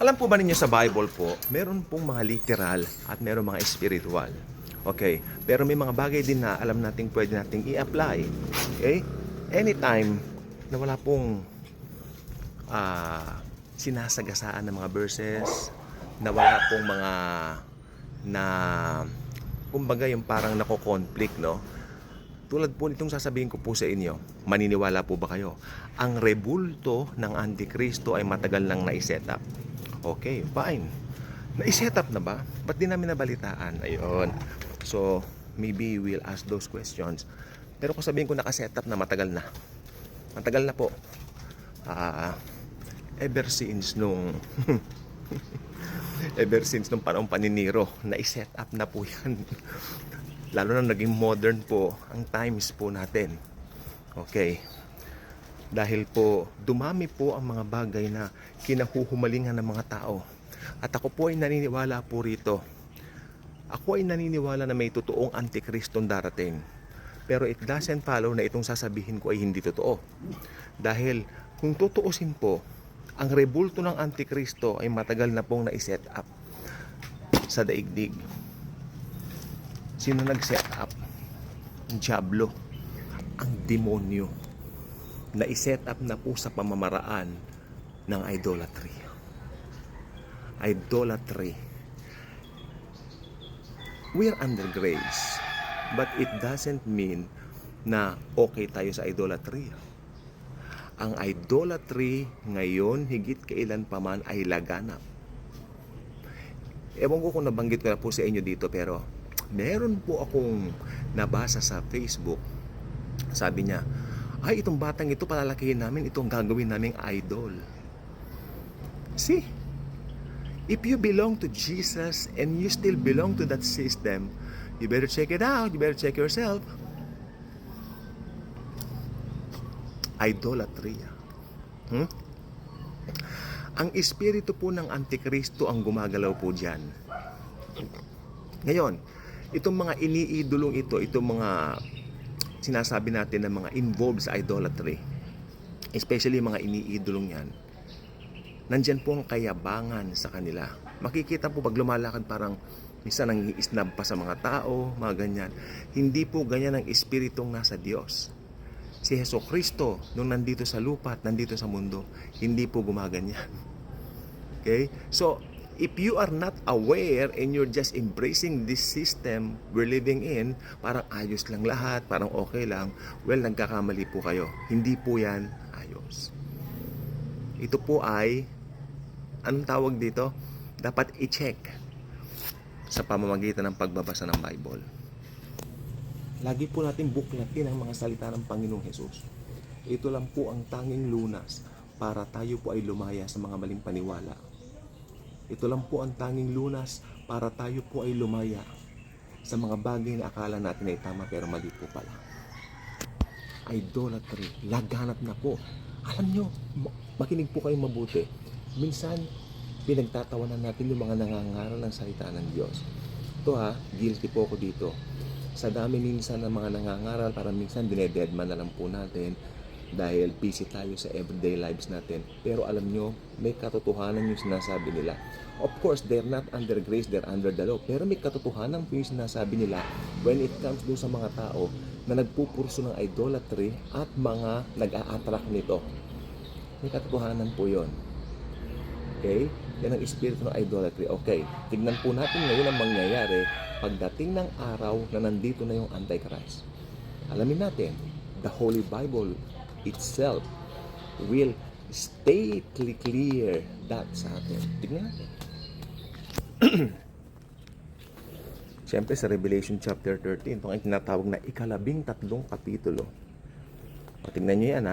Alam po ba ninyo sa Bible po, meron pong mga literal at meron mga spiritual. Okay? Pero may mga bagay din na alam nating pwede nating i-apply. Okay? Anytime na wala pong sinasagasaan ng mga verses, na wala pong mga na kumbaga yung parang nako-conflict, no? Tulad po nitong sasabihin ko po sa inyo, maniniwala po ba kayo? Ang rebulto ng Antikristo ay matagal nang naiset up. Okay, fine. Naiset up na ba? Ba't di namin nabalitaan? Ayun. So, maybe we'll ask those questions. Pero kung sabihin ko nakaset up na matagal na. Matagal na po. Ever since nung ever since nung panahong paniniro, naiset up na po yan. Lalo na naging modern po ang times po natin. Okay. Dahil po dumami po ang mga bagay na kinahuhumalingan ng mga tao. At ako po ay naniniwala po rito. Ako ay naniniwala na may totoong antikristong darating. Pero it doesn't follow na itong sasabihin ko ay hindi totoo. Dahil kung tutuusin po, ang rebulto ng antikristo ay matagal na pong naiset up sa daigdig. Sino nag-set up? Ang diablo, ang demonyo, na i-set up na po sa pamamaraan ng idolatry. Idolatry. We are under grace, but it doesn't mean na okay tayo sa idolatry. Ang idolatry ngayon, higit kailan pa man, ay laganap. Ewan ko kung nabanggit ko na po sa inyo dito, pero meron po akong nabasa sa Facebook. Sabi niya, ay, itong batang ito, palalakihin namin, itong gagawin naming idol. See? If you belong to Jesus and you still belong to that system, you better check it out. You better check yourself. Idolatry. Ang espiritu po ng Antikristo ang gumagalaw po dyan. Ngayon, itong mga iniidolong ito, itong mga sinasabi natin na mga involved sa idolatry, especially mga iniidolong yan, nandyan po ang kayabangan sa kanila. Makikita po pag lumalakad parang minsan nang i-snub pa sa mga tao, mga ganyan. Hindi po ganyan ang espiritong nasa Diyos. Si Jesucristo, nung nandito sa lupa at nandito sa mundo, hindi po gumaganyan. Okay? So, if you are not aware and you're just embracing this system we're living in, parang ayos lang lahat, parang okay lang, well, nagkakamali po kayo. Hindi po yan ayos. Ito po ay, anong tawag dito? Dapat i-check sa pamamagitan ng pagbabasa ng Bible. Lagi po natin buklatin ang mga salita ng Panginoong Hesus. Ito lang po ang tanging lunas para tayo po ay lumaya sa mga maling paniwala. Ito lang po ang tanging lunas para tayo po ay lumaya sa mga bagay na akala natin ay tama pero mali po pala. Idolatry, laganap na po. Alam nyo, makinig po kayong mabuti. Minsan, pinagtatawanan natin yung mga nangangaral ng salita ng Diyos. Ito guilty po ako dito. Sa dami minsan ng mga nangangaral, parang minsan dinededman na lang po natin dahil busy tayo sa everyday lives natin. Pero alam nyo, may katotohanan yung sinasabi nila. Of course, they're not under grace, they're under the law. Pero may katotohanan po yung sinasabi nila when it comes doon sa mga tao na nagpupurso ng idolatry at mga nag-a-attract nito. May katotohanan po yon. Okay? Yan ang espiritu ng idolatry. Okay, tignan po natin ngayon ang mangyayari pagdating ng araw na nandito na yung Antichrist. Alamin natin, the Holy Bible itself will stately clear that sa atin. Tignan natin. Siyempre sa Revelation chapter 13, ito ang tinatawag na ika-13 kapitulo. O, tignan nyo yan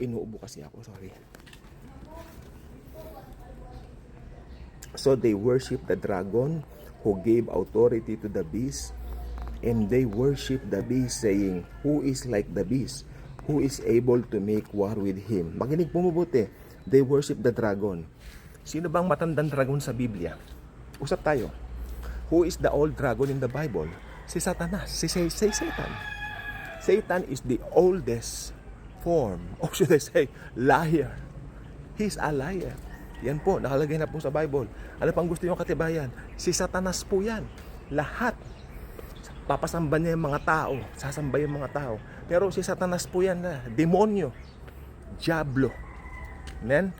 Inuubo kasi ako, sorry. So they worship the dragon who gave authority to the beast, and they worship the beast, saying, who is like the beast? Who is able to make war with him? Makinig po mabuti. They worship the dragon. Sino bang matandang dragon sa Biblia? Usap tayo. Who is the old dragon in the Bible? Si Satanas. Si Satan. Satan is the oldest form, or should I say, liar. He's a liar. Yan po, nakalagay na po sa Bible. Ano pang gusto nyo katibayan? Si Satanas po yan. Lahat. Papasamba niya yung mga tao. Sasamba yung mga tao. Pero si Satanas po yan na. Demonyo. Diablo. Amen?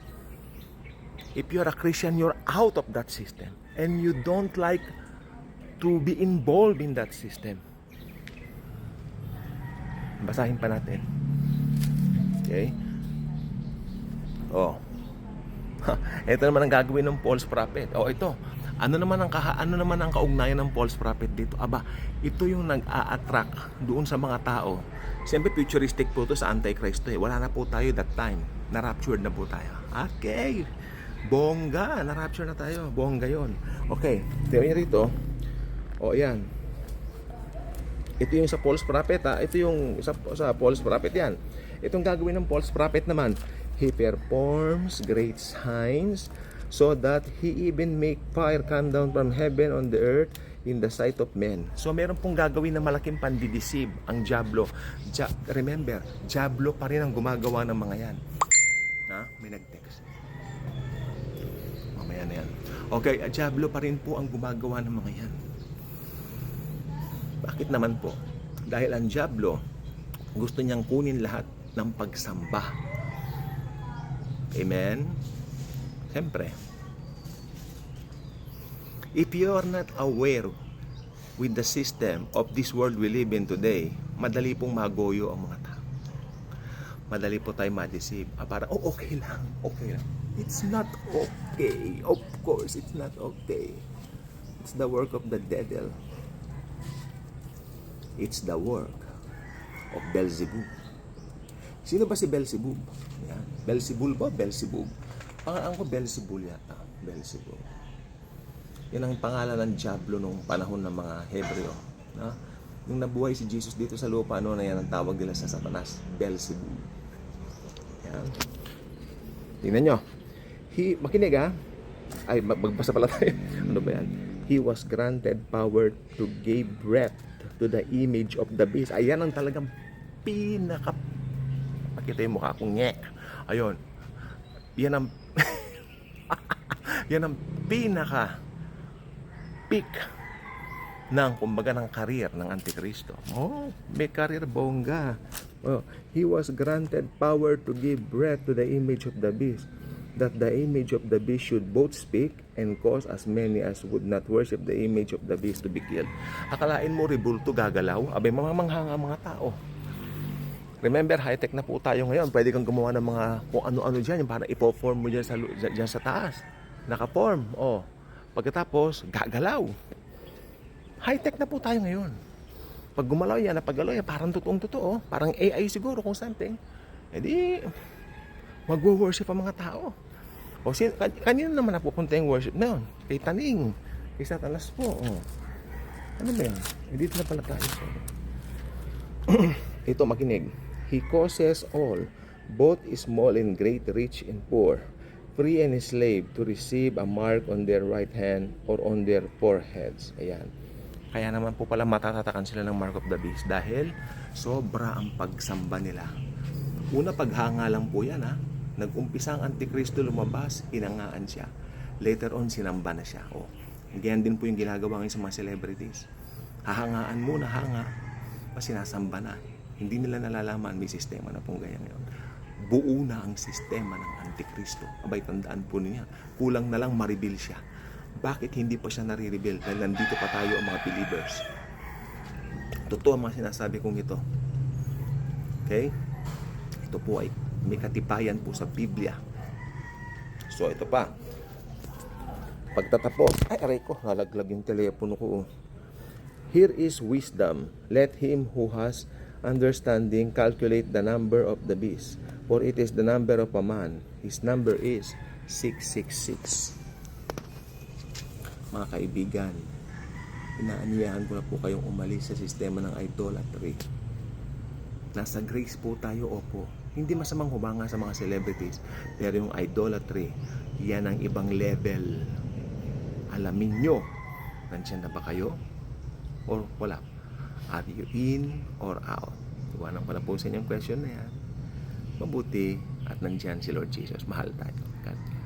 If you're a Christian, you're out of that system. And you don't like to be involved in that system. Basahin pa natin. Okay? Oh. Ito naman ang gagawin ng false prophet. Oh, ito. Ano naman ang kaugnayan ng false prophet dito? Aba, ito yung nag-a-attract doon sa mga tao. Siyempre futuristic po ito sa Antichrist eh. Wala na po tayo that time. Na-raptured na po tayo. Okay. Bongga, na-rapture na tayo. Bongga yon. Okay. Tingnan niyo rito. Oh, yan. Ito yung sa false prophet ha. Ito yung sa false prophet yan. Itong gagawin ng false prophet naman, he performs great signs so that he even make fire come down from heaven on the earth in the sight of men. So meron pong gagawin na malaking pandideceive ang Diablo. Remember, Diablo pa rin ang gumagawa ng mga yan. Ha? May nag-text. Mamaya na yan. Okay, Diablo pa rin po ang gumagawa ng mga yan. Bakit naman po? Dahil ang Diablo gusto niyang kunin lahat ng pagsamba. Amen? Siyempre, if you are not aware with the system of this world we live in today, madali pong magoyo ang mga tao. Madali po tayo ma-deceive. Para, okay lang. Okay lang. It's not okay. Of course, it's not okay. It's the work of the devil. It's the work of Beelzebub. Sino ba si Beelzebub? Yan. Beelzebul ba? Beelzebub. Pangalan ko Beelzebul yata. Beelzebub. Yan ang pangalan ng Diablo nung panahon ng mga Hebreo. Na? Nung nabuhay si Jesus dito sa lupa, ano na yan ang tawag nila sa Satanas? Beelzebub. Yan. Tingnan nyo. Makinig ha. Ay, magbasa pala tayo. Ano ba yan? He was granted power to give breath to the image of the beast. Ayan ang talagang pakita yung mukha kong nye. Ayun. Yan ang yan ang peak ng kumbaga ng career ng Antikristo. Oh, may career bongga. Oh, he was granted power to give breath to the image of the beast, that the image of the beast should both speak and cause as many as would not worship the image of the beast to be killed. Akalain mo rebulto gagalaw? Abay, mamamangha mga tao. Remember, high-tech na po tayo ngayon. Pwede kang gumawa ng mga kung ano-ano dyan, yung parang ipo-form mo dyan sa taas. Naka-form. Oh. Pagkatapos, gagalaw. High-tech na po tayo ngayon. Pag gumalaw yan, napagalaw yan, parang totoong-totoo. Parang AI siguro kung something. E di, magwo-worship ang mga tao. O, kanino naman napupunta yung worship na yun? Kay Taning. Kay Satanas po. Oh. Ano ba yan? E dito na pala tayo. Ito, makinig. He causes all, both small and great, rich and poor, free and slave, to receive a mark on their right hand or on their foreheads. Ayan. Kaya naman po pala matatatakan sila ng mark of the beast dahil sobra ang pagsamba nila. Una, paghanga lang po yan ha. Nag-umpisa ang Antikristo lumabas, hinangaan siya. Later on, sinamba na siya. O, ganyan din po yung ginagawa ngayon sa mga celebrities. Hahangaan muna, hanga. Sinasamba na. Hindi nila nalalaman may sistema na pong ganyan ngayon. Buo na ang sistema ng Antikristo. Abay, tandaan po niya. Kulang na lang ma-reveal siya. Bakit hindi pa siya nare-reveal? Dahil nandito pa tayo ang mga believers. Totoo ang mga sinasabi kong ito. Okay? Ito po ay may katibayan po sa Biblia. So, ito pa. Pagtatapos, ay aray ko, nalaglag yung telepono ko. Here is wisdom. Let him who has understanding calculate the number of the beast, for it is the number of a man. His number is 666. Mga kaibigan, inaaniyahan ko na po kayong umalis sa sistema ng idolatry. Nasa grace po tayo, opo. Hindi masamang humanga sa mga celebrities, pero yung idolatry, yan ang ibang level. Alamin nyo, nandiyan na ba kayo? Or wala? Are you in or out? Iwanan ko na po sa inyong question na yan. Mabuti at nandyan si Lord Jesus. Mahal tayo. God.